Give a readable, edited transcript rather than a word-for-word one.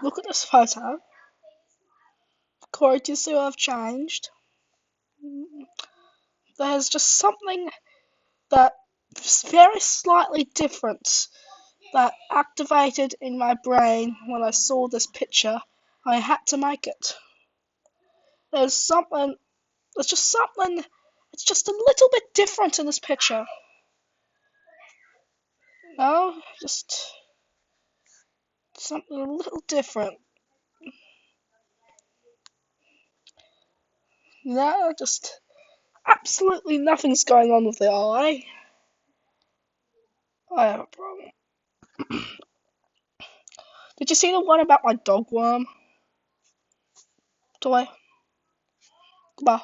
Look at this photo. Corey, do you see what I've changed? There's just something that's very slightly different that activated in my brain when I saw this picture. I had to make it. There's something, there's just something, it's just a little bit different in this picture. No, just something a little different. No, just absolutely nothing's going on with the eye. I have a problem. Did you see the one about my dog worm toy? Goodbye.